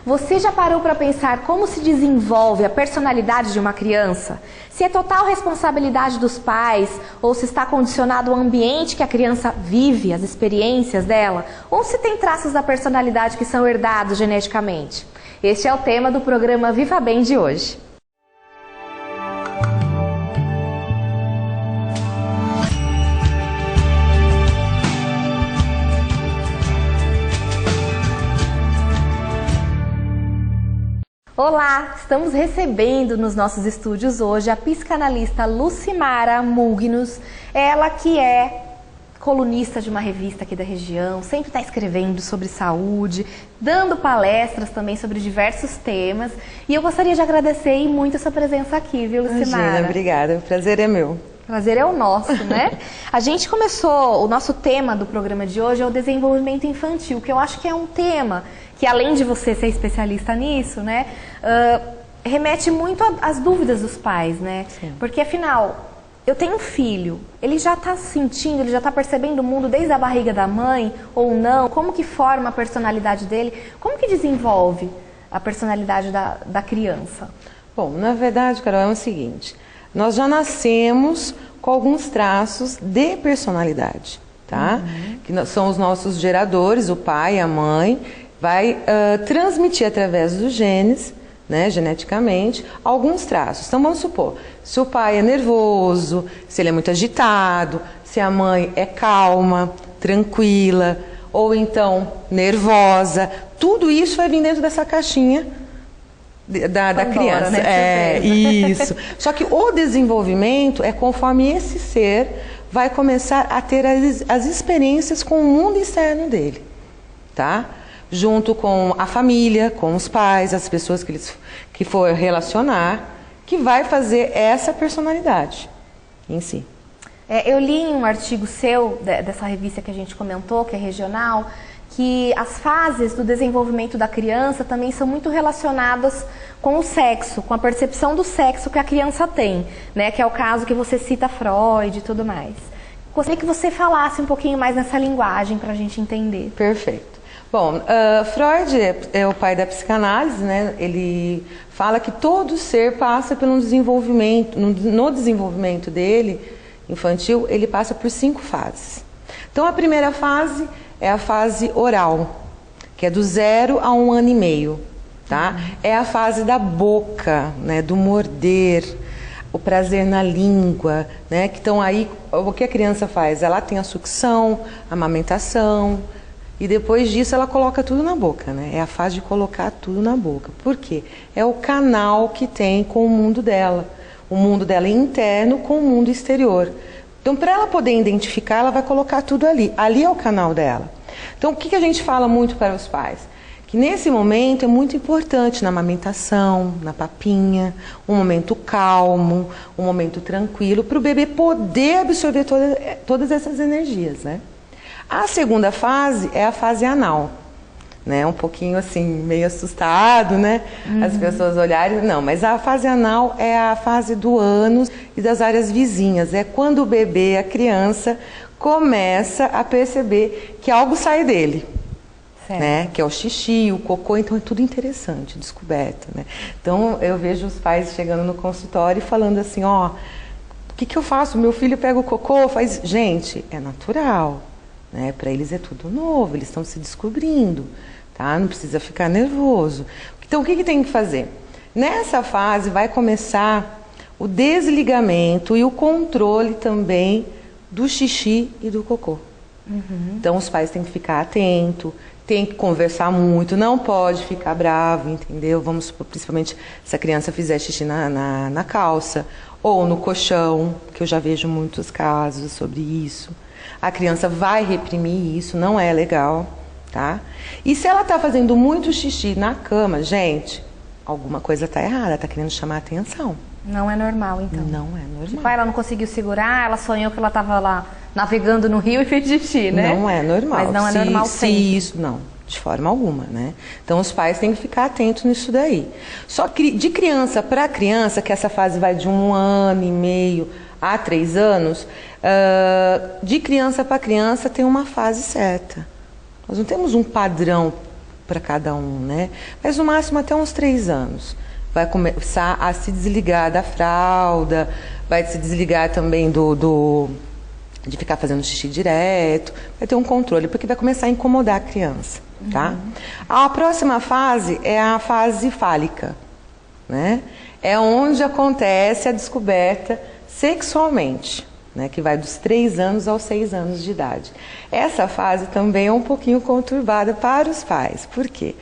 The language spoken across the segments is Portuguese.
Você já parou para pensar como se desenvolve a personalidade de uma criança? Se é total responsabilidade dos pais ou se está condicionado ao ambiente que a criança vive, as experiências dela, ou se tem traços da personalidade que são herdados geneticamente? Este é o tema do programa Viva Bem de hoje. Olá, estamos recebendo nos nossos estúdios hoje a psicanalista Lucimara Mugnos, ela que é colunista de uma revista aqui da região, sempre está escrevendo sobre saúde, dando palestras também sobre diversos temas, e eu gostaria de agradecer muito a sua presença aqui, viu, Lucimara? Imagina, obrigada, o prazer é meu. O prazer é o nosso, né? A gente começou, o nosso tema do programa de hoje é o desenvolvimento infantil, que eu acho que é um tema que, além de você ser especialista nisso, né, remete muito às dúvidas dos pais, né? Sim. Porque, afinal, eu tenho um filho, ele já está sentindo, ele já está percebendo o mundo desde a barriga da mãe ou não? Como que forma a personalidade dele? Como que desenvolve a personalidade da criança? Bom, na verdade, Carol, é o seguinte, nós já nascemos com alguns traços de personalidade, tá? Que são os nossos geradores, o pai, a mãe, vai transmitir através dos genes, né, geneticamente, alguns traços. Então vamos supor, se o pai é nervoso, se ele é muito agitado, se a mãe é calma, tranquila, ou então nervosa, tudo isso vai vir dentro dessa caixinha da criança. Né? Isso. Só que o desenvolvimento é conforme esse ser vai começar a ter as experiências com o mundo externo dele, tá? Junto com a família, com os pais, as pessoas que for relacionar, que vai fazer essa personalidade em si. Eu li em um artigo seu, dessa revista que a gente comentou, que é regional, que as fases do desenvolvimento da criança também são muito relacionadas com o sexo, com a percepção do sexo que a criança tem, né? Que é o caso que você cita Freud e tudo mais. Gostaria que você falasse um pouquinho mais nessa linguagem para a gente entender. Perfeito. Bom, Freud é o pai da psicanálise, né? Ele fala que todo ser passa pelo desenvolvimento, no desenvolvimento dele, infantil, ele passa por 5 fases. Então, a primeira fase é a fase oral, que é do 0 a 1 ano e meio, tá? É a fase da boca, né? Do morder, o prazer na língua, né? Que estão aí, o que a criança faz? Ela tem a sucção, a amamentação, e depois disso ela coloca tudo na boca, né? É a fase de colocar tudo na boca. Por quê? É o canal que tem com o mundo dela. O mundo dela é interno com o mundo exterior. Então, para ela poder identificar, ela vai colocar tudo ali. Ali é o canal dela. Então, o que a gente fala muito para os pais? Que nesse momento é muito importante na amamentação, na papinha, um momento calmo, um momento tranquilo, para o bebê poder absorver todas essas energias, né? A segunda fase é a fase anal, né? Um pouquinho assim, meio assustado, né? As pessoas olharem, não, mas a fase anal é a fase do ânus e das áreas vizinhas. É quando o bebê, a criança, começa a perceber que algo sai dele, né? Que é o xixi, o cocô, então é tudo interessante, descoberta, né? Então eu vejo os pais chegando no consultório e falando assim, ó, o que eu faço? Meu filho pega o cocô, faz... Gente, é natural. Né? Para eles é tudo novo, eles estão se descobrindo, tá? Não precisa ficar nervoso. Então, o que tem que fazer? Nessa fase vai começar o desligamento e o controle também do xixi e do cocô. Então, os pais têm que ficar atentos, tem que conversar muito, não pode ficar bravo, entendeu? Vamos supor, principalmente se a criança fizer xixi na calça ou no colchão, que eu já vejo muitos casos sobre isso. A criança vai reprimir isso, não é legal, tá? E se ela está fazendo muito xixi na cama, gente, alguma coisa está errada, está querendo chamar a atenção. Não é normal, então? Não é normal. Tipo, ela não conseguiu segurar, ela sonhou que ela estava lá navegando no rio e fez xixi, né? Não é normal. Mas não é normal sempre. Isso, não, de forma alguma, né? Então, os pais têm que ficar atentos nisso daí. Só que de criança para criança, que essa fase vai de 1 ano e meio a 3 anos, de criança para criança tem uma fase certa. Nós não temos um padrão para cada um, né? Mas no máximo até uns 3 anos. Vai começar a se desligar da fralda, vai se desligar também de ficar fazendo xixi direto, vai ter um controle, porque vai começar a incomodar a criança, tá? A próxima fase é a fase fálica, né? É onde acontece a descoberta sexualmente, né? Que vai dos 3 anos aos 6 anos de idade. Essa fase também é um pouquinho conturbada para os pais. Por quê?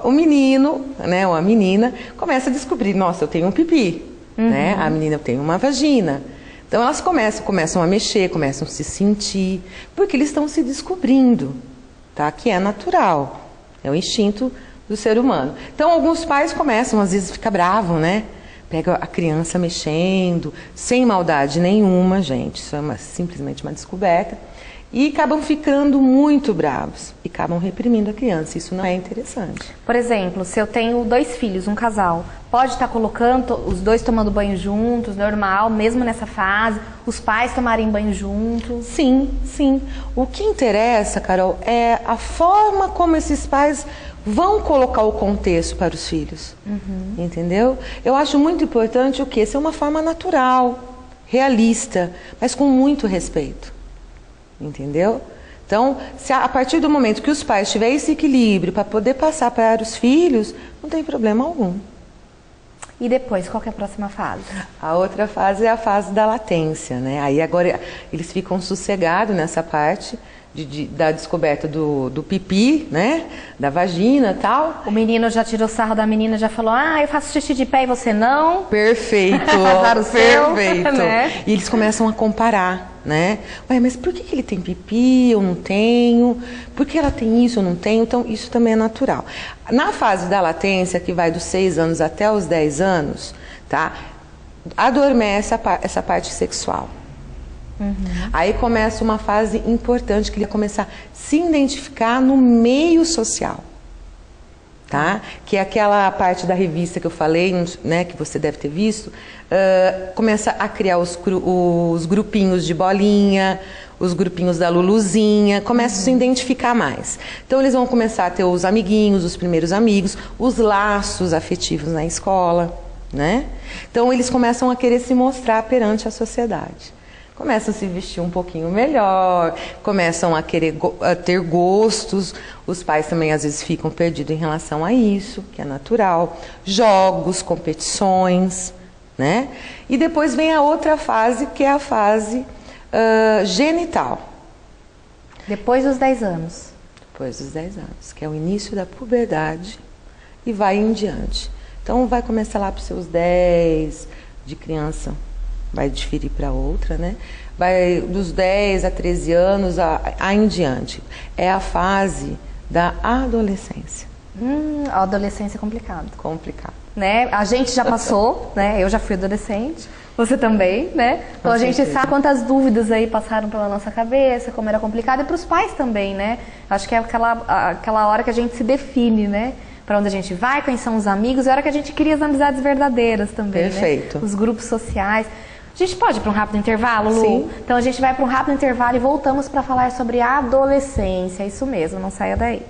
O menino, né, ou a menina, começa a descobrir, nossa, eu tenho um pipi, né? A menina tem uma vagina. Então elas começam a mexer, começam a se sentir, porque eles estão se descobrindo, tá? Que é natural, é o instinto do ser humano. Então alguns pais começam, às vezes fica bravo, né? Pega a criança mexendo, sem maldade nenhuma, gente, isso é simplesmente uma descoberta, e acabam ficando muito bravos, e acabam reprimindo a criança, isso não é interessante. Por exemplo, se eu tenho 2 filhos, um casal, pode estar colocando os 2 tomando banho juntos, normal, mesmo nessa fase, os pais tomarem banho juntos? Sim, sim. O que interessa, Carol, é a forma como esses pais vão colocar o contexto para os filhos, entendeu? Eu acho muito importante o quê? Ser uma forma natural, realista, mas com muito respeito, entendeu? Então, se a partir do momento que os pais tiverem esse equilíbrio para poder passar para os filhos, não tem problema algum. E depois, qual que é a próxima fase? A outra fase é a fase da latência, né? Aí agora eles ficam sossegados nessa parte da descoberta do pipi, né? Da vagina e tal. O menino já tirou sarro da menina, já falou, eu faço xixi de pé e você não. Perfeito, perfeito. Né? E eles começam a comparar, né? Ué, mas por que ele tem pipi, eu não tenho? Por que ela tem isso, eu não tenho? Então, isso também é natural. Na fase da latência, que vai dos 6 anos até os 10 anos, tá? Adormece essa parte sexual. Aí começa uma fase importante, que ele vai começar a se identificar no meio social, tá? Que é aquela parte da revista que eu falei, né, que você deve ter visto, começa a criar os grupinhos de bolinha, os grupinhos da Luluzinha, começam a se identificar mais. Então eles vão começar a ter os amiguinhos, os primeiros amigos, os laços afetivos na escola, né? Então eles começam a querer se mostrar perante a sociedade. Começam a se vestir um pouquinho melhor, começam a querer ter gostos. Os pais também às vezes ficam perdidos em relação a isso, que é natural. Jogos, competições, né? E depois vem a outra fase, que é a fase genital. Depois dos 10 anos. Depois dos 10 anos, que é o início da puberdade e vai em diante. Então vai começar lá para os seus 10, de criança vai diferir para outra, né? Vai dos 10 a 13 anos a em diante. É a fase da adolescência. A adolescência é complicado. Complicado. Né? A gente já passou, né? Eu já fui adolescente, você também, né? Então a gente sabe quantas dúvidas aí passaram pela nossa cabeça, como era complicado, e para os pais também, né? Acho que é aquela hora que a gente se define, né? Para onde a gente vai, quem são os amigos, é a hora que a gente cria as amizades verdadeiras também. Perfeito. Né? Os grupos sociais. A gente pode ir para um rápido intervalo, Lu? Sim. Então a gente vai para um rápido intervalo e voltamos para falar sobre a adolescência. Isso mesmo, não saia daí.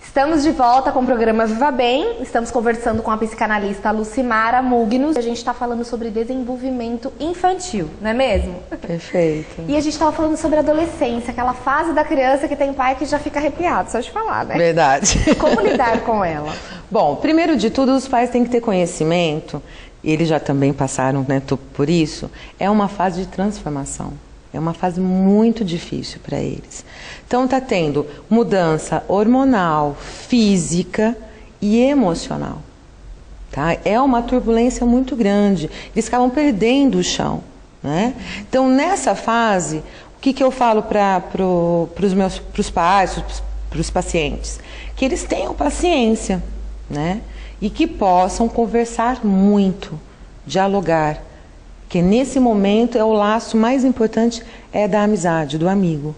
Estamos de volta com o programa Viva Bem. Estamos conversando com a psicanalista Lucimara Mugnos. A gente está falando sobre desenvolvimento infantil, não é mesmo? Perfeito. E a gente estava falando sobre adolescência, aquela fase da criança que tem pai que já fica arrepiado, só de falar, né? Verdade. Como lidar com ela? Bom, primeiro de tudo, os pais têm que ter conhecimento, eles já também passaram, né, por isso, é uma fase de transformação. É uma fase muito difícil para eles. Então está tendo mudança hormonal, física e emocional. Tá? É uma turbulência muito grande. Eles acabam perdendo o chão. Né? Então nessa fase, o que eu falo para os pais, para os pacientes? Que eles tenham paciência, né? E que possam conversar muito, dialogar. Que nesse momento é o laço mais importante é da amizade, do amigo.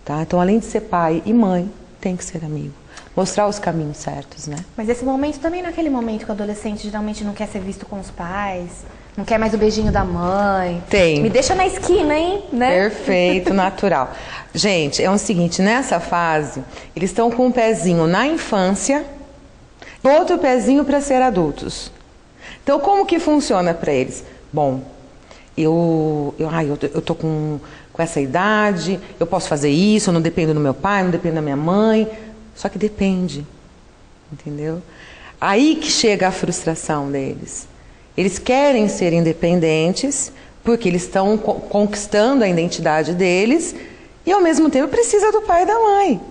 Tá? Então, além de ser pai e mãe, tem que ser amigo. Mostrar os caminhos certos, né? Mas esse momento também não é aquele momento que o adolescente geralmente não quer ser visto com os pais, não quer mais o beijinho da mãe. Tem. Me deixa na esquina, hein? Né? Perfeito, natural. Gente, é o seguinte, nessa fase, eles estão com um pezinho na infância, outro pezinho para ser adultos. Então, como que funciona para eles? Bom, eu tô com essa idade, eu posso fazer isso, eu não dependo do meu pai, não dependo da minha mãe. Só que depende, entendeu? Aí que chega a frustração deles. Eles querem ser independentes, porque eles estão conquistando a identidade deles, e ao mesmo tempo precisa do pai e da mãe.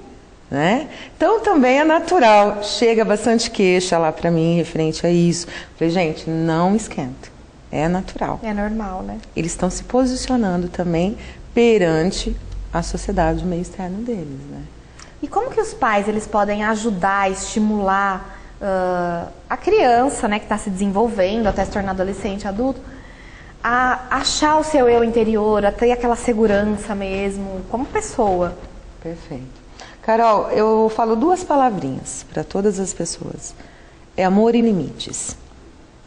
Né? Então também é natural, chega bastante queixa lá para mim referente a isso. Falei, gente, não esquenta, é natural. É normal, né? Eles estão se posicionando também perante a sociedade, o meio externo deles, né? E como que os pais eles podem ajudar, estimular a criança, né, que está se desenvolvendo até se tornar adolescente, adulto, a achar o seu eu interior, a ter aquela segurança mesmo, como pessoa? Perfeito. Carol, eu falo duas palavrinhas para todas as pessoas. É amor e limites.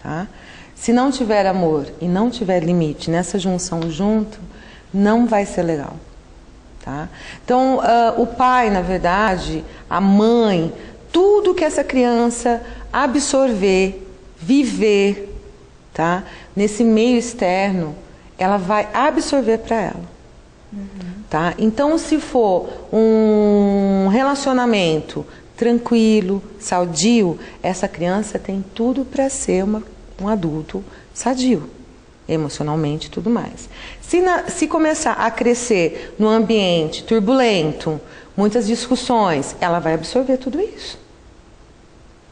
Tá? Se não tiver amor e não tiver limite nessa junção junto, não vai ser legal. Tá? Então, o pai, na verdade, a mãe, tudo que essa criança absorver, viver, tá? Nesse meio externo, ela vai absorver para ela. Tá? Então, se for um relacionamento tranquilo, sadio, essa criança tem tudo para ser um adulto sadio, emocionalmente e tudo mais. Se começar a crescer num ambiente turbulento, muitas discussões, ela vai absorver tudo isso.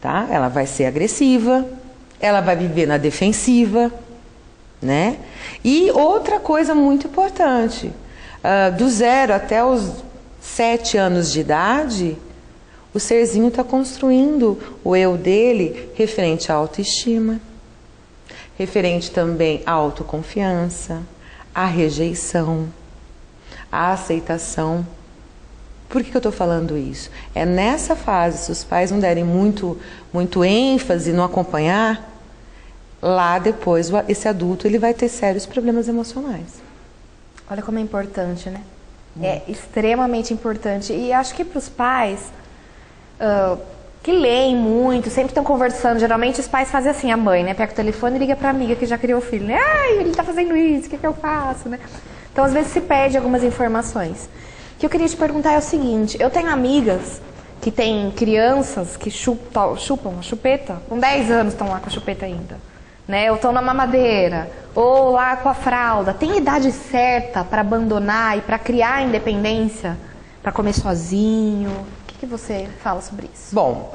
Tá? Ela vai ser agressiva, ela vai viver na defensiva, né? E outra coisa muito importante, do 0 até os 7 anos de idade, o serzinho está construindo o eu dele referente à autoestima, referente também à autoconfiança, à rejeição, à aceitação. Por que eu estou falando isso? É nessa fase, se os pais não derem muito ênfase, não acompanhar, lá depois esse adulto ele vai ter sérios problemas emocionais. Olha como é importante, né? É extremamente importante. E acho que para os pais que leem muito, sempre estão conversando, geralmente os pais fazem assim, a mãe, né? Pega o telefone e liga para a amiga que já criou o filho, né? Ai, ele está fazendo isso, o que eu faço, né? Então, às vezes se perde algumas informações. O que eu queria te perguntar é o seguinte, eu tenho amigas que têm crianças que chupam a chupeta, com 10 anos estão lá com a chupeta ainda, né? Ou estão na mamadeira, ou lá com a fralda. Tem idade certa para abandonar e para criar a independência, para comer sozinho? O que você fala sobre isso? Bom,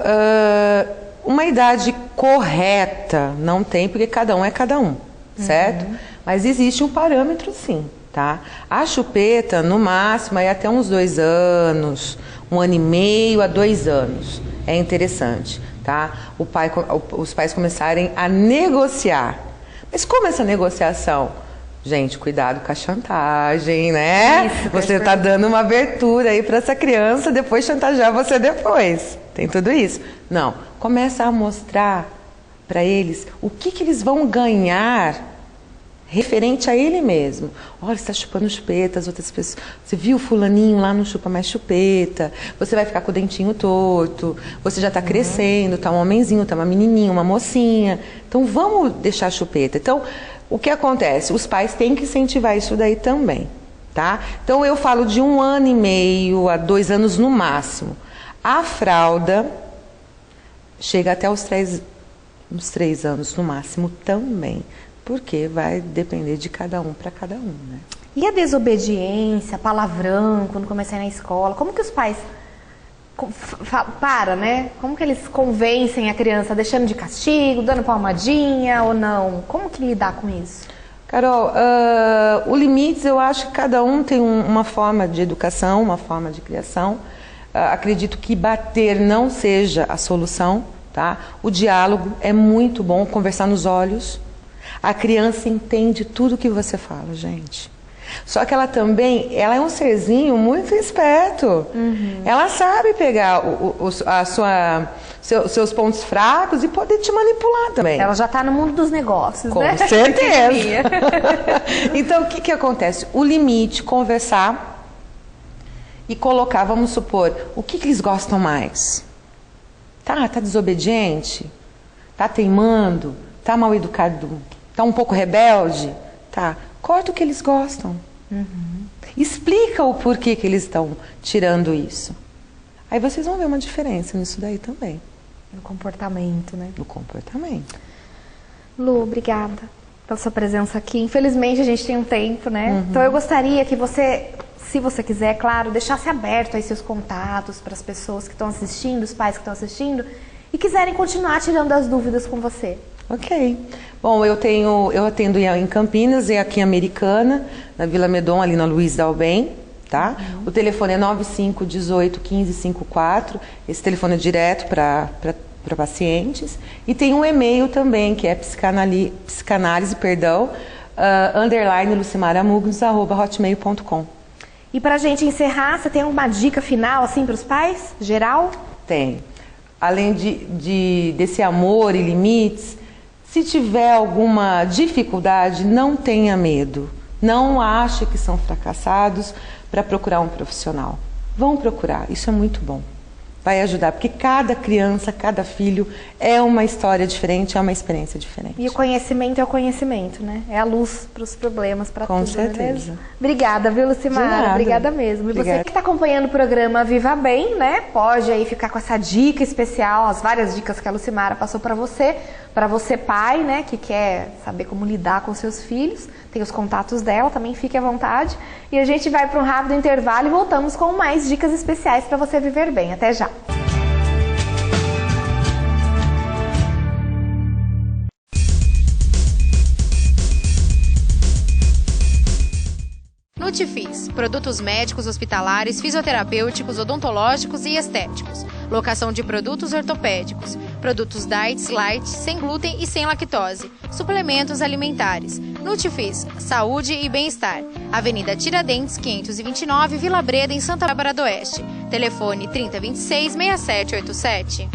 uma idade correta não tem, porque cada um é cada um, certo? Mas existe um parâmetro sim, tá? A chupeta, no máximo, é até uns 2 anos, 1 ano e meio a 2 anos. É interessante, tá? Os pais começarem a negociar. Mas como essa negociação? Gente, cuidado com a chantagem, né? Isso, você está dando uma abertura aí para essa criança depois chantagear você depois. Tem tudo isso? Não. Começa a mostrar para eles o que eles vão ganhar referente a ele mesmo. Olha, você está chupando chupeta, as outras pessoas. Você viu o fulaninho lá, não chupa mais chupeta. Você vai ficar com o dentinho torto. Você já está crescendo, está um homenzinho, está uma menininha, uma mocinha. Então vamos deixar a chupeta. Então, o que acontece? Os pais têm que incentivar isso daí também, tá? Então eu falo de 1 ano e meio a 2 anos no máximo. A fralda chega até uns 3 anos no máximo também. porque vai depender de cada um para cada um, né? E a desobediência, palavrão, quando começa a ir na escola, como que os pais né? Como que eles convencem a criança, deixando de castigo, dando palmadinha ou não? Como que lidar com isso? Carol, o limites, eu acho que cada um tem uma forma de educação, uma forma de criação. Acredito que bater não seja a solução, tá? O diálogo é muito bom, conversar nos olhos. A criança entende tudo que você fala, gente. Só que ela é um serzinho muito esperto. Ela sabe pegar seus pontos fracos e poder te manipular também. Ela já está no mundo dos negócios, né? Com certeza. Então, o que acontece? O limite, conversar e colocar, vamos supor, o que eles gostam mais? Tá desobediente? Tá teimando? Tá mal educado? Tá um pouco rebelde? Tá. Corta o que eles gostam. Explica o porquê que eles estão tirando isso. Aí vocês vão ver uma diferença nisso daí também. No comportamento, né? No comportamento. Lu, obrigada pela sua presença aqui. Infelizmente a gente tem um tempo, né? Então eu gostaria que você, se você quiser, é claro, deixasse aberto aí seus contatos para as pessoas que estão assistindo, os pais que estão assistindo e quiserem continuar tirando as dúvidas com você. Ok. Bom, eu atendo em Campinas e aqui em Americana, na Vila Medon, ali na Luiz Dalben, tá? O telefone é 95 18 15 54. Esse telefone é direto para pacientes. E tem um e-mail também, que é psicanálise, _ lucimaramugnus@hotmail.com. E pra gente encerrar, você tem uma dica final, assim, para os pais, geral? Tem. Além desse amor e limites, se tiver alguma dificuldade, não tenha medo. Não ache que são fracassados para procurar um profissional. Vão procurar, isso é muito bom. Vai ajudar, porque cada criança, cada filho é uma história diferente, é uma experiência diferente. E o conhecimento é o conhecimento, né? É a luz para os problemas, para tudo. Com certeza. Obrigada, viu, Lucimara? Obrigada mesmo. E você que está acompanhando o programa Viva Bem, né? Pode aí ficar com essa dica especial, as várias dicas que a Lucimara passou para você pai, né? Que quer saber como lidar com seus filhos. Tem os contatos dela, também fique à vontade. E a gente vai para um rápido intervalo e voltamos com mais dicas especiais para você viver bem. Até já! Nutifis, produtos médicos, hospitalares, fisioterapêuticos, odontológicos e estéticos. Locação de produtos ortopédicos. Produtos diets, light, sem glúten e sem lactose. Suplementos alimentares. Nutifis, saúde e bem-estar. Avenida Tiradentes, 529, Vila Breda, em Santa Bárbara do Oeste. Telefone 3026-6787.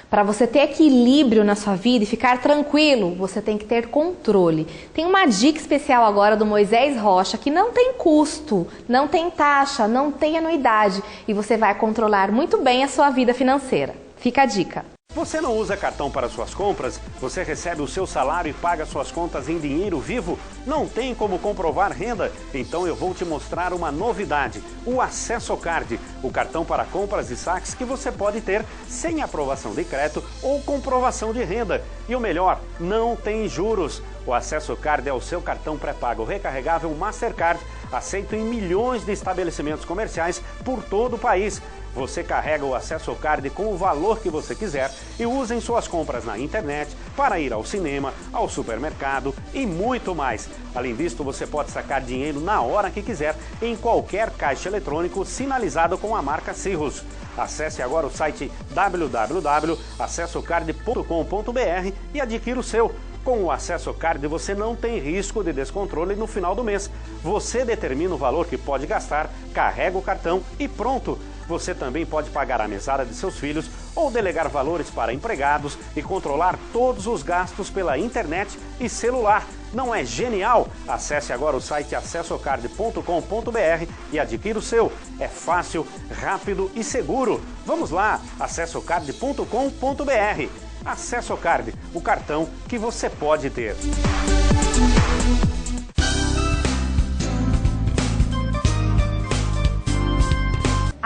Para você ter equilíbrio na sua vida e ficar tranquilo, você tem que ter controle. Tem uma dica especial agora do Moisés Rocha que não tem custo, não tem taxa, não tem anuidade e você vai controlar muito bem a sua vida financeira. Fica a dica. Você não usa cartão para suas compras? Você recebe o seu salário e paga suas contas em dinheiro vivo? Não tem como comprovar renda? Então eu vou te mostrar uma novidade, o Acesso Card, o cartão para compras e saques que você pode ter sem aprovação de crédito ou comprovação de renda. E o melhor, não tem juros. O Acesso Card é o seu cartão pré-pago recarregável Mastercard, aceito em milhões de estabelecimentos comerciais por todo o país. Você carrega o Acesso Card com o valor que você quiser e usa em suas compras na internet, para ir ao cinema, ao supermercado e muito mais. Além disso, você pode sacar dinheiro na hora que quiser em qualquer caixa eletrônico sinalizado com a marca Cirrus. Acesse agora o site www.acessocard.com.br e adquira o seu. Com o Acesso Card você não tem risco de descontrole no final do mês. Você determina o valor que pode gastar, carrega o cartão e pronto! Você também pode pagar a mesada de seus filhos ou delegar valores para empregados e controlar todos os gastos pela internet e celular. Não é genial? Acesse agora o site acessocard.com.br e adquira o seu. É fácil, rápido e seguro. Vamos lá, acessocard.com.br. Acesso Card, o cartão que você pode ter.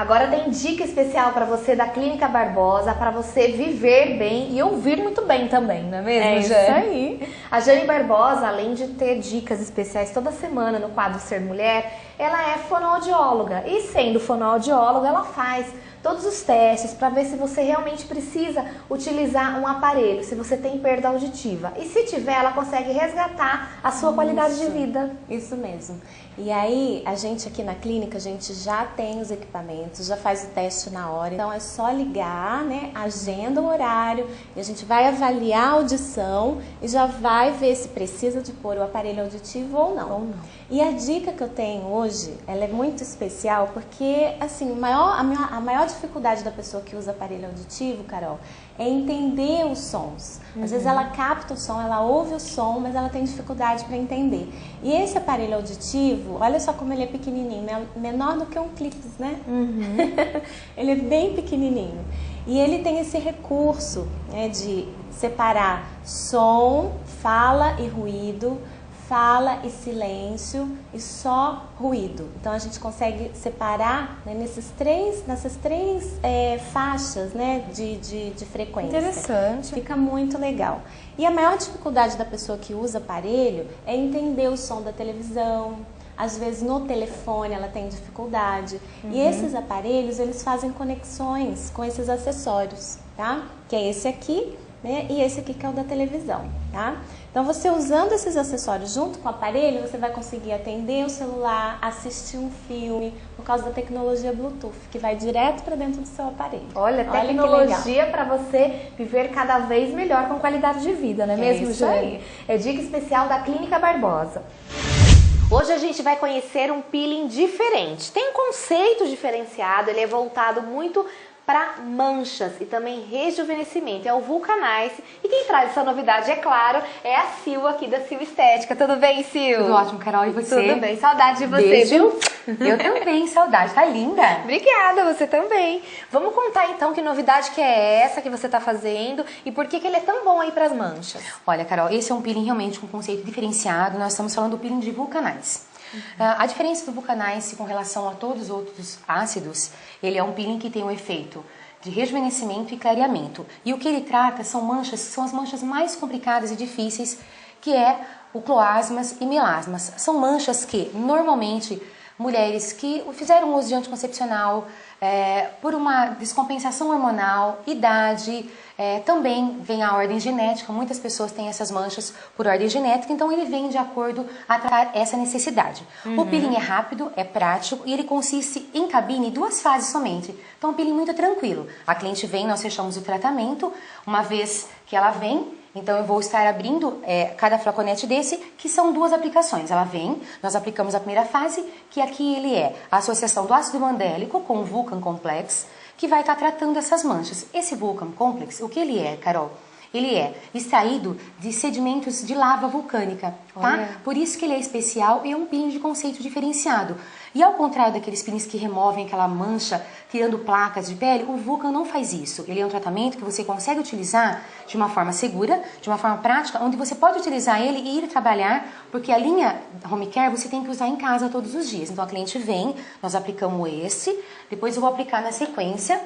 Agora tem dica especial para você da Clínica Barbosa, para você viver bem e ouvir muito bem também, não é mesmo, É Jane? isso aí. A Jane Barbosa, além de ter dicas especiais toda semana no quadro Ser Mulher, ela é fonoaudióloga e sendo fonoaudióloga, ela faz todos os testes para ver se você realmente precisa utilizar um aparelho, se você tem perda auditiva. E se tiver, ela consegue resgatar a sua qualidade de vida. Isso mesmo. E aí, a gente aqui na clínica, a gente já tem os equipamentos, já faz o teste na hora. Então é só ligar, né? Agenda o horário e a gente vai avaliar a audição e já vai ver se precisa de pôr o aparelho auditivo ou não. E a dica que eu tenho hoje, ela é muito especial porque, assim, a maior dificuldade da pessoa que usa aparelho auditivo, Carol, é entender os sons. Às vezes ela capta o som, ela ouve o som, mas ela tem dificuldade para entender. E esse aparelho auditivo, olha só como ele é pequenininho, né? Menor do que um clips, né? Ele é bem pequenininho. E ele tem esse recurso, né, de separar som, fala e ruído, fala e silêncio e só ruído. Então a gente consegue separar, né, nessas três faixas, né, de frequência. Interessante. Fica muito legal. E a maior dificuldade da pessoa que usa aparelho é entender o som da televisão. Às vezes no telefone ela tem dificuldade. E esses aparelhos, eles fazem conexões com esses acessórios, tá? Que é esse aqui, né? E esse aqui que é o da televisão, tá? Então você usando esses acessórios junto com o aparelho, você vai conseguir atender o celular, assistir um filme, por causa da tecnologia Bluetooth, que vai direto para dentro do seu aparelho. Olha, tecnologia para você viver cada vez melhor com qualidade de vida, não é mesmo, isso Jane? aí. É dica especial da Clínica Barbosa. Hoje a gente vai conhecer um peeling diferente. Tem um conceito diferenciado, ele é voltado muito para manchas e também rejuvenescimento. É o Vulcanize. E quem traz essa novidade, é claro, é a Sil aqui da Sil Estética. Tudo bem, Sil? Tudo ótimo, Carol. E você? Tudo bem. Saudade de você, Beijo. viu? Eu também, saudade. Tá linda. Obrigada, você também. Vamos contar então que novidade que é essa que você está fazendo e por que ele é tão bom aí para as manchas. Olha, Carol, esse é um peeling realmente com conceito diferenciado. Nós estamos falando do peeling de Vulcanize. A diferença do Vulcanize com relação a todos os outros ácidos, ele é um peeling que tem um efeito de rejuvenescimento e clareamento. E o que ele trata são manchas, são as manchas mais complicadas e difíceis, que é o cloasmas e melasmas. São manchas que, normalmente, mulheres que fizeram uso de anticoncepcional, por uma descompensação hormonal, idade, também vem a ordem genética. Muitas pessoas têm essas manchas por ordem genética, então ele vem de acordo a tratar essa necessidade. O peeling é rápido, é prático e ele consiste em cabine em 2 fases somente. Então um peeling muito tranquilo. A cliente vem, nós fechamos o tratamento, uma vez que ela vem, então eu vou estar abrindo cada flaconete desse, que são 2 aplicações. Ela vem, nós aplicamos a primeira fase, que aqui ele é a associação do ácido mandélico com o Vulcan Complex, que vai estar tratando essas manchas. Esse Vulcan Complex, o que ele é, Carol? Ele é extraído de sedimentos de lava vulcânica, tá? Olha. Por isso que ele é especial e é um peeling de conceito diferenciado. E ao contrário daqueles peelings que removem aquela mancha, tirando placas de pele, o Vulcan não faz isso. Ele é um tratamento que você consegue utilizar de uma forma segura, de uma forma prática, onde você pode utilizar ele e ir trabalhar, porque a linha Home Care você tem que usar em casa todos os dias. Então a cliente vem, nós aplicamos esse, depois eu vou aplicar na sequência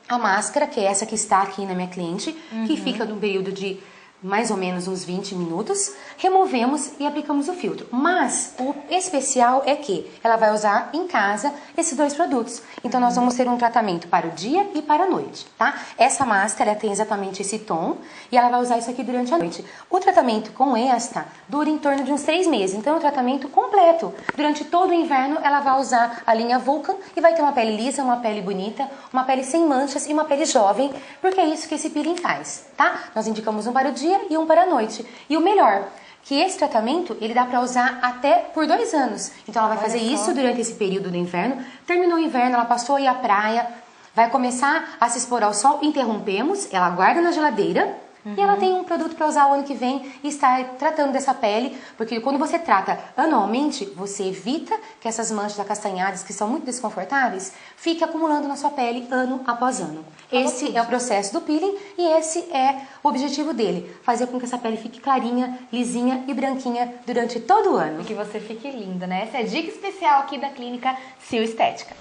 a máscara, que é essa que está aqui na minha cliente, que fica num período de mais ou menos uns 20 minutos, removemos e aplicamos o filtro. Mas o especial é que ela vai usar em casa esses 2 produtos. Então nós vamos ter um tratamento para o dia e para a noite, tá? Essa máscara tem exatamente esse tom e ela vai usar isso aqui durante a noite. O tratamento com esta dura em torno de uns 3 meses, então é um tratamento completo. Durante todo o inverno ela vai usar a linha Vulcan e vai ter uma pele lisa, uma pele bonita, uma pele sem manchas e uma pele jovem, porque é isso que esse peeling faz, tá? Nós indicamos um para o dia e um para a noite. E o melhor, que esse tratamento ele dá para usar até por 2 anos. Então ela vai fazer isso durante esse período do inverno. Terminou o inverno, ela passou a ir à praia, vai começar a se expor ao sol, interrompemos, ela guarda na geladeira. E ela tem um produto para usar o ano que vem e estar tratando dessa pele, porque quando você trata anualmente, você evita que essas manchas acastanhadas, que são muito desconfortáveis, fiquem acumulando na sua pele ano após ano. Esse é o processo do peeling e esse é o objetivo dele, fazer com que essa pele fique clarinha, lisinha e branquinha durante todo o ano. E que você fique linda, né? Essa é a dica especial aqui da Clínica Sil Estética.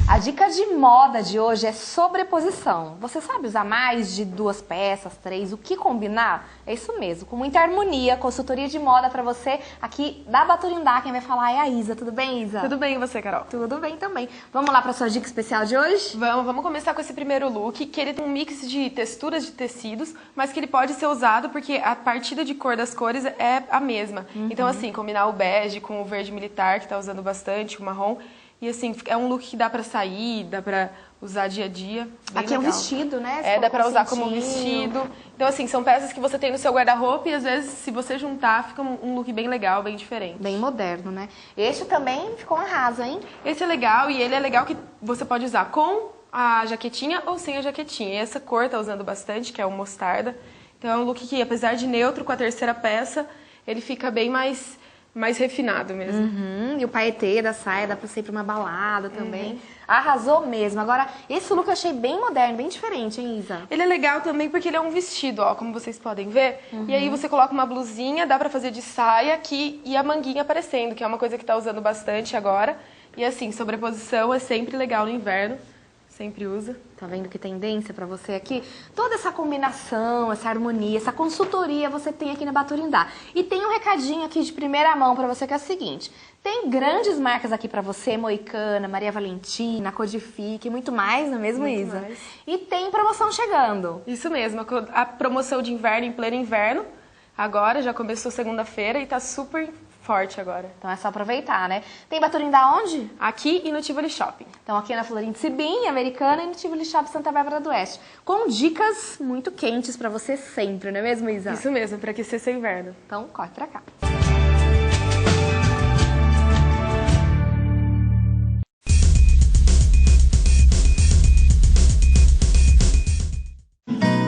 A dica de moda de hoje é sobreposição. Você sabe usar mais de 2 peças, 3, o que combinar? É isso mesmo, com muita harmonia, consultoria de moda pra você aqui da Baturindá. Quem vai falar é a Isa. Tudo bem, Isa? Tudo bem, e você, Carol? Tudo bem também. Vamos lá pra sua dica especial de hoje? Vamos começar com esse primeiro look, que ele tem um mix de texturas de tecidos, mas que ele pode ser usado porque a partida de cor das cores é a mesma. Então, assim, combinar o bege com o verde militar, que tá usando bastante, o marrom. E assim, é um look que dá pra sair, dá pra usar dia a dia. Aqui é um vestido, né? É, dá pra usar como vestido. Então assim, são peças que você tem no seu guarda-roupa e às vezes, se você juntar, fica um look bem legal, bem diferente. Bem moderno, né? Esse também ficou um arraso, hein? Esse é legal e ele é legal que você pode usar com a jaquetinha ou sem a jaquetinha. E essa cor tá usando bastante, que é o mostarda. Então é um look que, apesar de neutro, com a terceira peça, ele fica bem mais refinado mesmo. E o paetê da saia dá pra ser pra uma balada também. Arrasou mesmo. Agora, esse look eu achei bem moderno, bem diferente, hein, Isa? Ele é legal também porque ele é um vestido, ó, como vocês podem ver. E aí você coloca uma blusinha, dá pra fazer de saia aqui e a manguinha aparecendo, que é uma coisa que tá usando bastante agora. E assim, sobreposição é sempre legal no inverno. Sempre usa. Tá vendo que tendência pra você aqui? Toda essa combinação, essa harmonia, essa consultoria você tem aqui na Baturindá. E tem um recadinho aqui de primeira mão pra você que é o seguinte. Tem grandes marcas aqui pra você, Moicana, Maria Valentina, Codifique, muito mais, não é mesmo, Isa? Mais. E tem promoção chegando. Isso mesmo, a promoção de inverno em pleno inverno. Agora, já começou segunda-feira e tá super forte agora. Então é só aproveitar, né? Tem Baturindá onde? Aqui e no Tivoli Shopping. Então aqui na Florindo Sibim, Americana, e no Tivoli Shopping Santa Bárbara do Oeste. Com dicas muito quentes pra você sempre, não é mesmo, Isa? Isso mesmo, pra aquecer seu inverno. Então corre pra cá.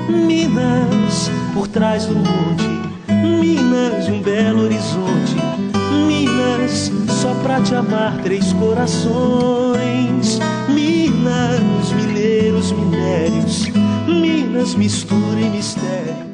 Minas, por trás do monte, Minas, um belo horizonte, Minas, só pra te amar 3 corações. Minas, mineiros, minérios, Minas, mistura e mistério.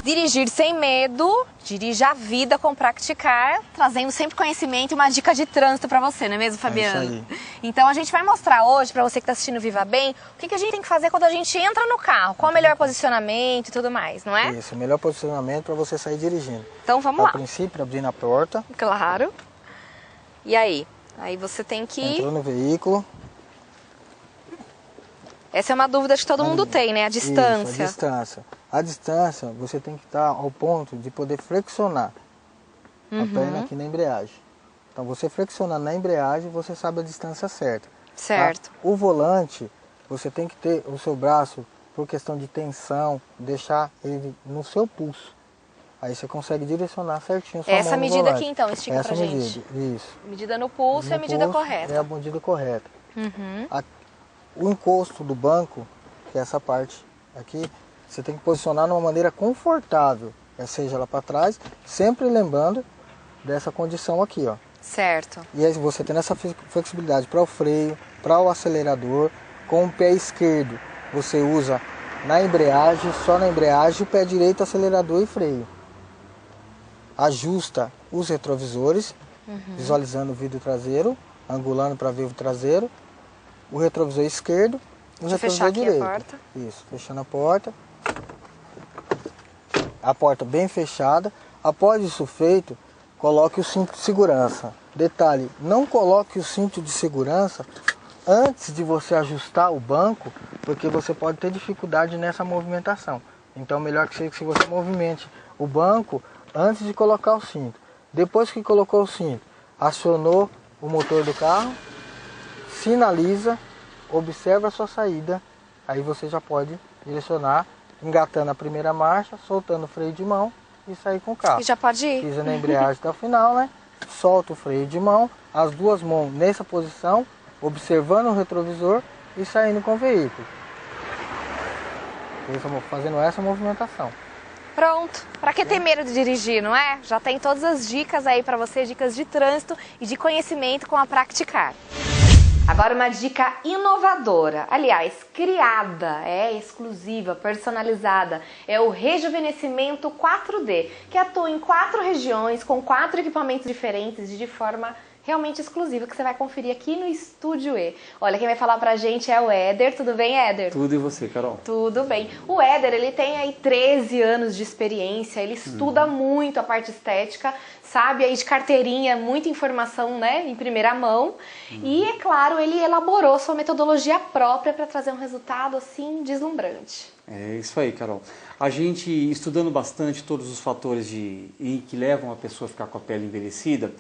Dirigir sem medo, dirija a vida com Praticar, trazendo sempre conhecimento e uma dica de trânsito pra você, não é mesmo, Fabiano? É isso aí. Então a gente vai mostrar hoje, pra você que tá assistindo Viva Bem, o que a gente tem que fazer quando a gente entra no carro, qual o melhor posicionamento e tudo mais, não é? Isso, o melhor posicionamento para você sair dirigindo. Então vamos A lá. princípio, abrindo a porta, Claro. E aí? Aí você tem que... entrou no veículo. Essa é uma dúvida que todo mundo tem, né? A distância. Isso, a distância. A distância, você tem que estar ao ponto de poder flexionar a perna aqui na embreagem. Então, você flexionando na embreagem, você sabe a distância certa. Certo. Tá? O volante, você tem que ter o seu braço, por questão de tensão, deixar ele no seu pulso. Aí você consegue direcionar certinho sua Essa mão no medida volante. aqui, então, estica Essa pra medida, gente. isso. Medida no pulso é a No medida pulso correta. É a medida correta. O encosto do banco, que é essa parte aqui, você tem que posicionar de uma maneira confortável, seja ela para trás, sempre lembrando dessa condição aqui, ó. Certo. E aí você tendo essa flexibilidade para o freio, para o acelerador, com o pé esquerdo você usa na embreagem, só na embreagem, o pé direito acelerador e freio. Ajusta os retrovisores, visualizando o vidro traseiro, angulando para ver o traseiro, o retrovisor esquerdo e o retrovisor direito. A porta. Isso, fechando a porta. A porta bem fechada. Após isso feito, coloque o cinto de segurança. Detalhe, não coloque o cinto de segurança antes de você ajustar o banco, porque você pode ter dificuldade nessa movimentação. Então, melhor que você movimente o banco antes de colocar o cinto. Depois que colocou o cinto, acionou o motor do carro, sinaliza, observa a sua saída, aí você já pode direcionar, engatando a primeira marcha, soltando o freio de mão e sair com o carro. E já pode ir. Pisa na embreagem até o final, né? Solta o freio de mão, as duas mãos nessa posição, observando o retrovisor e saindo com o veículo. Fazendo essa movimentação. Pronto. Pra que ter medo de dirigir, não é? Já tem todas as dicas aí pra você, dicas de trânsito e de conhecimento com a Praticar. Agora uma dica inovadora, aliás, criada, exclusiva, personalizada, é o rejuvenescimento 4D, que atua em 4 regiões, com 4 equipamentos diferentes e de forma realmente exclusiva, que você vai conferir aqui no Estúdio E. Olha, quem vai falar pra gente é o Éder. Tudo bem, Éder? Tudo, e você, Carol? Tudo bem. O Éder, ele tem aí 13 anos de experiência, ele estuda muito a parte estética, sabe aí de carteirinha, muita informação, né, em primeira mão. E, é claro, ele elaborou sua metodologia própria para trazer um resultado, assim, deslumbrante. É isso aí, Carol. A gente, estudando bastante todos os fatores que levam a pessoa a ficar com a pele envelhecida,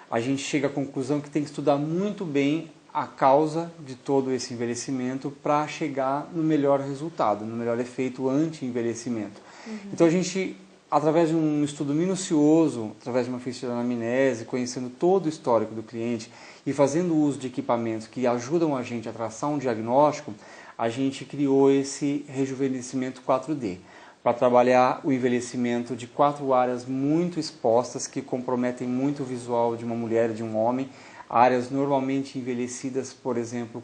a gente chega à conclusão que tem que estudar muito bem a causa de todo esse envelhecimento para chegar no melhor resultado, no melhor efeito anti-envelhecimento. Então a gente, através de um estudo minucioso, através de uma ficha de anamnese, conhecendo todo o histórico do cliente e fazendo uso de equipamentos que ajudam a gente a traçar um diagnóstico, a gente criou esse rejuvenescimento 4D. Para trabalhar o envelhecimento de 4 áreas muito expostas que comprometem muito o visual de uma mulher e de um homem, áreas normalmente envelhecidas, por exemplo,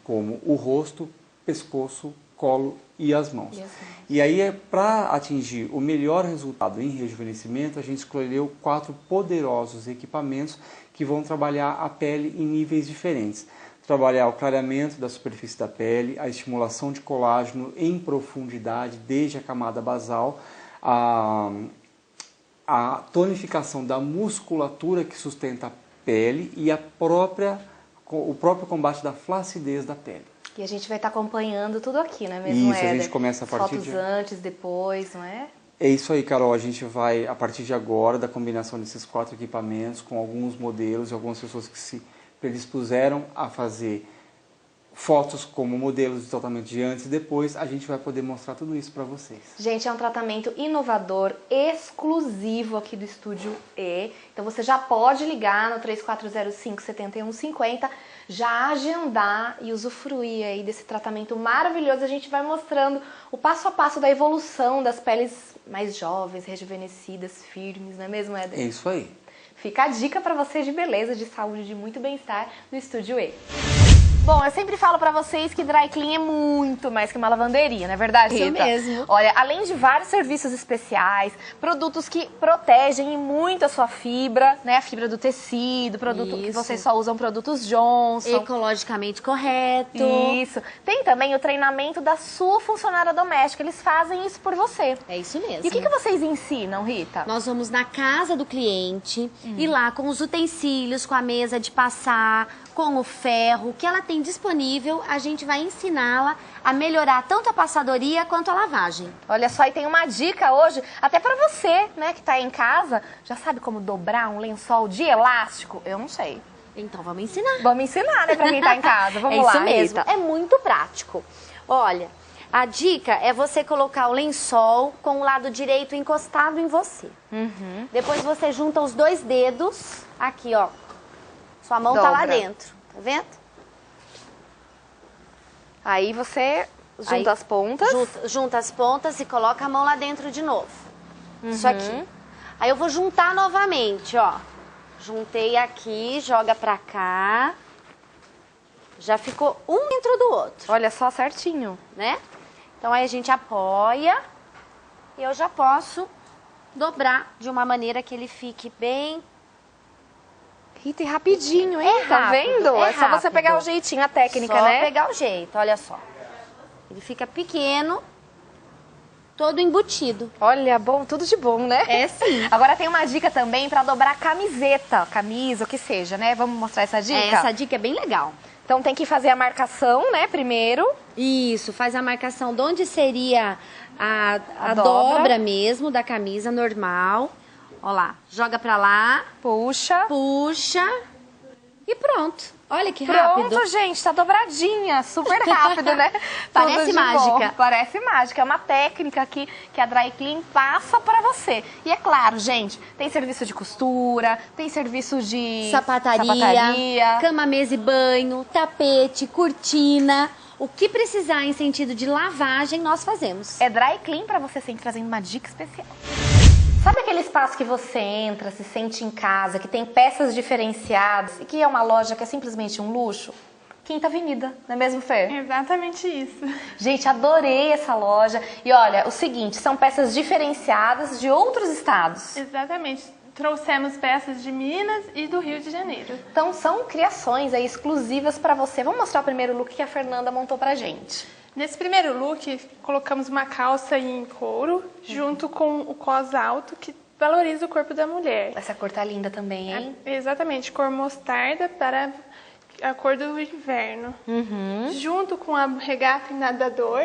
como o rosto, pescoço, colo e as mãos. E aí, para atingir o melhor resultado em rejuvenescimento, a gente escolheu 4 poderosos equipamentos que vão trabalhar a pele em níveis diferentes. Trabalhar o clareamento da superfície da pele, a estimulação de colágeno em profundidade, desde a camada basal, a tonificação da musculatura que sustenta a pele e o próprio combate da flacidez da pele. E a gente vai estar acompanhando tudo aqui, não é mesmo, Isso, Éder? a gente começa a partir Fotos antes, depois, não é? É isso aí, Carol. A gente vai, a partir de agora, da combinação desses 4 equipamentos com alguns modelos e algumas pessoas que se predispuseram a fazer fotos como modelos de tratamento de antes e depois, a gente vai poder mostrar tudo isso para vocês. Gente, é um tratamento inovador, exclusivo aqui do Estúdio E. Então você já pode ligar no 3405-7150, já agendar e usufruir aí desse tratamento maravilhoso. A gente vai mostrando o passo a passo da evolução das peles mais jovens, rejuvenescidas, firmes, não é mesmo, Éder? É isso aí. Fica a dica para você de beleza, de saúde, de muito bem-estar no Estúdio E. Bom, eu sempre falo pra vocês que dry clean é muito mais que uma lavanderia, não é verdade, Rita? Isso mesmo. Olha, além de vários serviços especiais, produtos que protegem muito a sua fibra, né? A fibra do tecido, produto que vocês só usam produtos Johnson. Ecologicamente correto. Isso. Tem também o treinamento da sua funcionária doméstica, eles fazem isso por você. É isso mesmo. E o que vocês ensinam, Rita? Nós vamos na casa do cliente e lá com os utensílios, com a mesa de passar, com o ferro que ela tem disponível, a gente vai ensiná-la a melhorar tanto a passadoria quanto a lavagem. Olha só, e tem uma dica hoje, até pra você, né, que tá aí em casa, já sabe como dobrar um lençol de elástico? Eu não sei. Então vamos ensinar. Vamos ensinar, né, pra quem tá em casa. Vamos lá, isso mesmo. Rita. É muito prático. Olha, a dica é você colocar o lençol com o lado direito encostado em você. Depois você junta os 2 dedos aqui, ó. Sua mão tá lá dentro, tá vendo? Aí você junta as pontas. Junta as pontas e coloca a mão lá dentro de novo. Isso aqui. Aí eu vou juntar novamente, ó. Juntei aqui, joga pra cá. Já ficou um dentro do outro. Olha só, certinho. Né? Então aí a gente apoia e eu já posso dobrar de uma maneira que ele fique bem... Rita, e rapidinho, hein? Tá vendo? É só você pegar o jeitinho, a técnica, né? Só pegar o jeito, olha só. Ele fica pequeno, todo embutido. Olha, bom, tudo de bom, né? É sim. Agora tem uma dica também pra dobrar camiseta, camisa, o que seja, né? Vamos mostrar essa dica? Essa dica é bem legal. Então tem que fazer a marcação, né, primeiro. Isso, faz a marcação de onde seria a dobra mesmo da camisa normal. Ó lá, joga pra lá. Puxa. Puxa. E pronto. Olha que rápido. Pronto, gente, tá dobradinha. Super rápido, né? Parece mágica. Bom. Parece mágica. É uma técnica aqui que a Dry Clean passa pra você. E é claro, gente, tem serviço de costura, tem serviço de sapataria, cama, mesa e banho, tapete, cortina. O que precisar em sentido de lavagem, nós fazemos. É Dry Clean pra você sempre trazendo uma dica especial. Sabe aquele espaço que você entra, se sente em casa, que tem peças diferenciadas e que é uma loja que é simplesmente um luxo? Quinta Avenida, não é mesmo, Fer? Exatamente isso. Gente, adorei essa loja. E olha, o seguinte, são peças diferenciadas de outros estados. Exatamente. Trouxemos peças de Minas e do Rio de Janeiro. Então são criações aí exclusivas para você. Vamos mostrar o primeiro look que a Fernanda montou pra gente. Nesse primeiro look, colocamos uma calça em couro, junto com o cos alto, que valoriza o corpo da mulher. Essa cor tá linda também, hein? Exatamente, cor mostarda para a cor do inverno. Junto com a regata em nadador,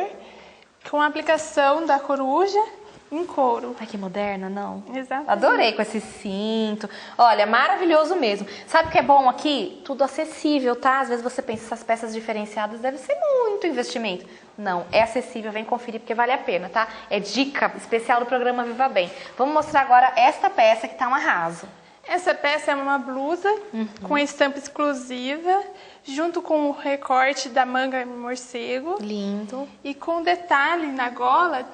com a aplicação da coruja em couro. Ai, que moderna, não? Exatamente. Adorei com esse cinto. Olha, maravilhoso mesmo. Sabe o que é bom aqui? Tudo acessível, tá? Às vezes você pensa, essas peças diferenciadas deve ser muito investimento. Não, é acessível, vem conferir porque vale a pena, tá? É dica especial do programa Viva Bem. Vamos mostrar agora esta peça que tá um arraso. Essa peça é uma blusa com estampa exclusiva, junto com o recorte da manga morcego. Lindo. E com detalhe na gola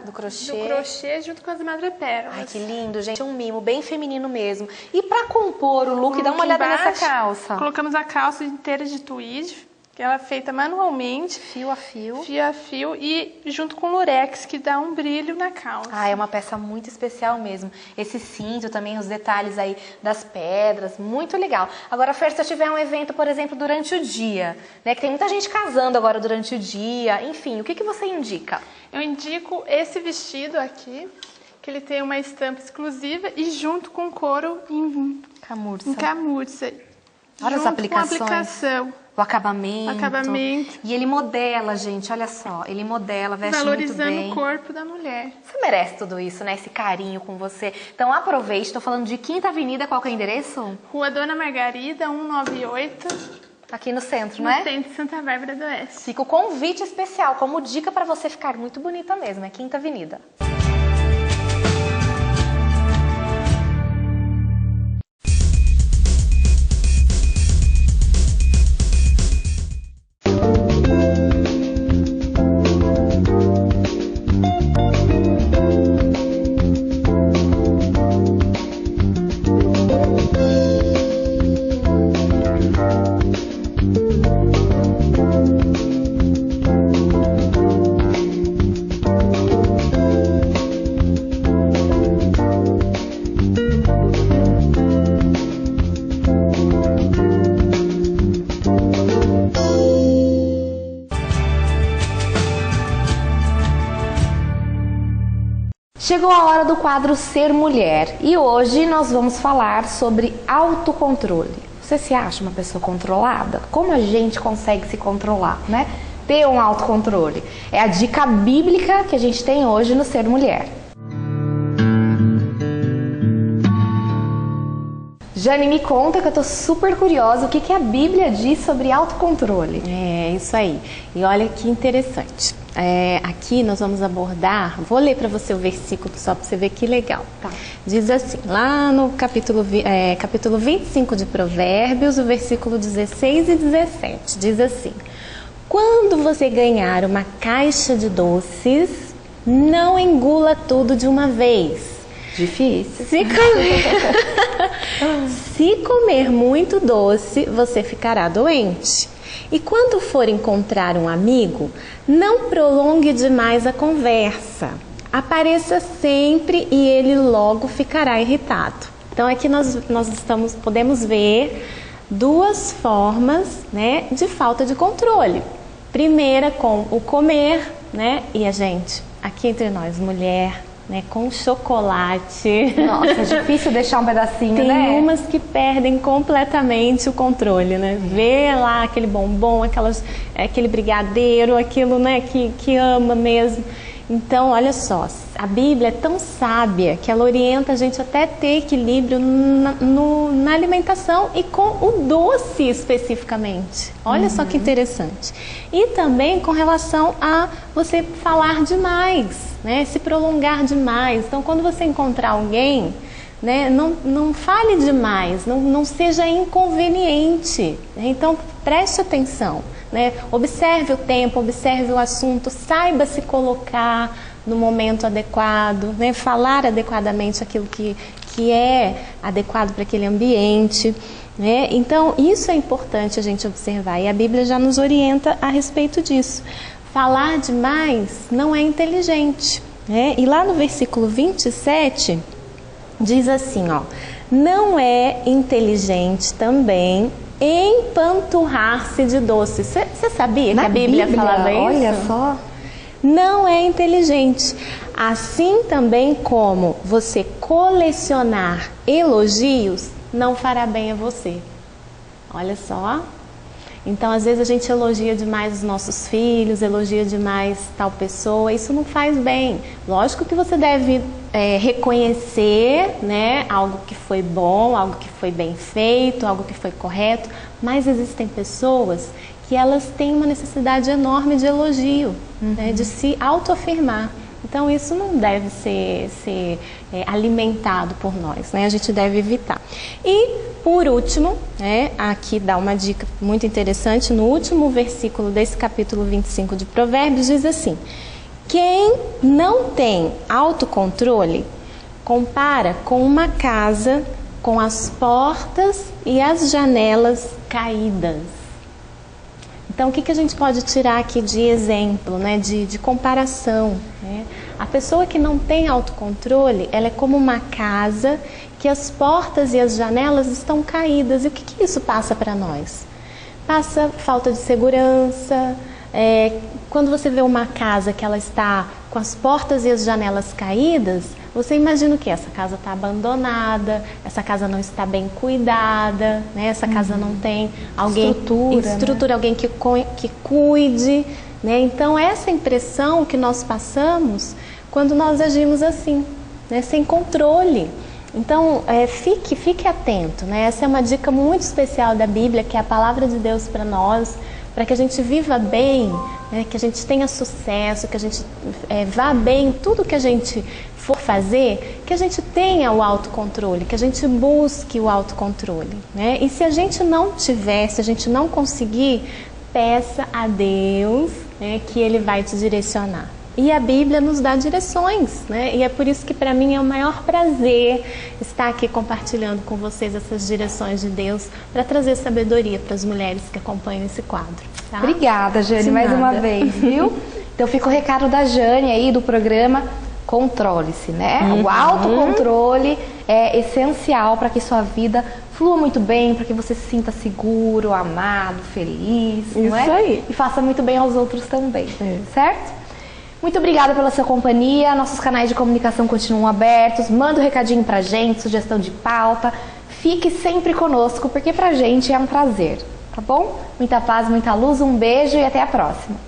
do crochê junto com as madrepérolas. Ai, que lindo, gente. Um mimo bem feminino mesmo. E pra compor o look, dá uma olhada nessa calça. Colocamos a calça inteira de tweed, que ela é feita manualmente. Fio a fio. Fio a fio e junto com lurex, que dá um brilho na calça. Ah, é uma peça muito especial mesmo. Esse cinto também, os detalhes aí das pedras, muito legal. Agora, Fer, se eu tiver um evento, por exemplo, durante o dia, né, que tem muita gente casando agora durante o dia, enfim, o que você indica? Eu indico esse vestido aqui, que ele tem uma estampa exclusiva e junto com couro em camurça. Olha as aplicações. Com a aplicação. O acabamento. Acabamento. E ele modela, gente, olha só. Ele modela, veste valorizando muito bem. o corpo da mulher. Você merece tudo isso, né? Esse carinho com você. Então aproveite, tô falando de Quinta Avenida, qual que é o endereço? Rua Dona Margarida, 198. Aqui no centro, não é? No centro de Santa Bárbara do Oeste. Fica o convite especial, como dica para você ficar muito bonita mesmo, é Quinta Avenida. Chegou a hora do quadro Ser Mulher e hoje nós vamos falar sobre autocontrole. Você se acha uma pessoa controlada? Como a gente consegue se controlar, né? Ter um autocontrole. É a dica bíblica que a gente tem hoje no Ser Mulher. Jane, me conta que eu tô super curiosa, o que a Bíblia diz sobre autocontrole? É, isso aí. E olha que interessante. Aqui nós vamos abordar, vou ler para você o versículo só para você ver que legal. Tá. Diz assim, lá no capítulo 25 de Provérbios, o versículo 16 e 17, diz assim: quando você ganhar uma caixa de doces, não engula tudo de uma vez. Difícil. Se comer muito doce, você ficará doente. E quando for encontrar um amigo, não prolongue demais a conversa. Apareça sempre e ele logo ficará irritado. Então aqui nós podemos ver duas formas, né, de falta de controle. Primeira com o comer, né, e a gente, aqui entre nós, mulher, né, com chocolate. Nossa, é difícil deixar um pedacinho, Tem né? Tem umas que perdem completamente o controle, né? Vê lá aquele bombom, aquele brigadeiro, aquilo, né, que ama mesmo. Então, olha só, a Bíblia é tão sábia que ela orienta a gente até ter equilíbrio na alimentação e com o doce especificamente. Olha só que interessante. E também com relação a você falar demais, né? Se prolongar demais. Então, quando você encontrar alguém, né, não fale demais, não seja inconveniente. Então, preste atenção. Né? Observe o tempo, observe o assunto, saiba se colocar no momento adequado, né? Falar adequadamente aquilo que que é adequado para aquele ambiente, né? Então, isso é importante a gente observar, e a Bíblia já nos orienta a respeito disso. Falar demais não é inteligente, né? E lá no versículo 27, diz assim, ó: não é inteligente também empanturrar-se de doces. Você sabia que a Bíblia falava isso? Olha só. Não é inteligente. Assim também como você colecionar elogios não fará bem a você. Olha só. Então, às vezes a gente elogia demais os nossos filhos, elogia demais tal pessoa, isso não faz bem. Lógico que você deve reconhecer, né, algo que foi bom, algo que foi bem feito, algo que foi correto, mas existem pessoas que elas têm uma necessidade enorme de elogio, né, de se autoafirmar. Então, isso não deve ser alimentado por nós, né? A gente deve evitar. E, por último, né, aqui dá uma dica muito interessante, no último versículo desse capítulo 25 de Provérbios, diz assim: quem não tem autocontrole compara com uma casa com as portas e as janelas caídas. Então, o que a gente pode tirar aqui de exemplo, né, de comparação? Né? A pessoa que não tem autocontrole, ela é como uma casa que as portas e as janelas estão caídas. E o que isso passa para nós? Passa falta de segurança. Quando você vê uma casa que ela está com as portas e as janelas caídas, você imagina o que? Essa casa está abandonada, essa casa não está bem cuidada, né? Essa casa não tem alguém estrutura, né? Alguém que cuide, né? Então, essa impressão que nós passamos quando nós agimos assim, né? Sem controle. Então, fique atento, né? Essa é uma dica muito especial da Bíblia, que é a palavra de Deus para nós, para que a gente viva bem, né? Que a gente tenha sucesso, que a gente vá bem em tudo que a gente for fazer, que a gente tenha o autocontrole, que a gente busque o autocontrole, né? E se a gente não tiver, se a gente não conseguir, peça a Deus, né, que Ele vai te direcionar. E a Bíblia nos dá direções, né? E é por isso que para mim é o maior prazer estar aqui compartilhando com vocês essas direções de Deus para trazer sabedoria para as mulheres que acompanham esse quadro. Tá? Obrigada, Jane, mais uma vez, viu? Então fica o recado da Jane aí do programa Controle-se, né? O autocontrole é essencial para que sua vida flua muito bem, para que você se sinta seguro, amado, feliz, não é? Isso aí. E faça muito bem aos outros também, certo? Muito obrigada pela sua companhia, nossos canais de comunicação continuam abertos, manda um recadinho pra gente, sugestão de pauta, fique sempre conosco, porque pra gente é um prazer, tá bom? Muita paz, muita luz, um beijo e até a próxima.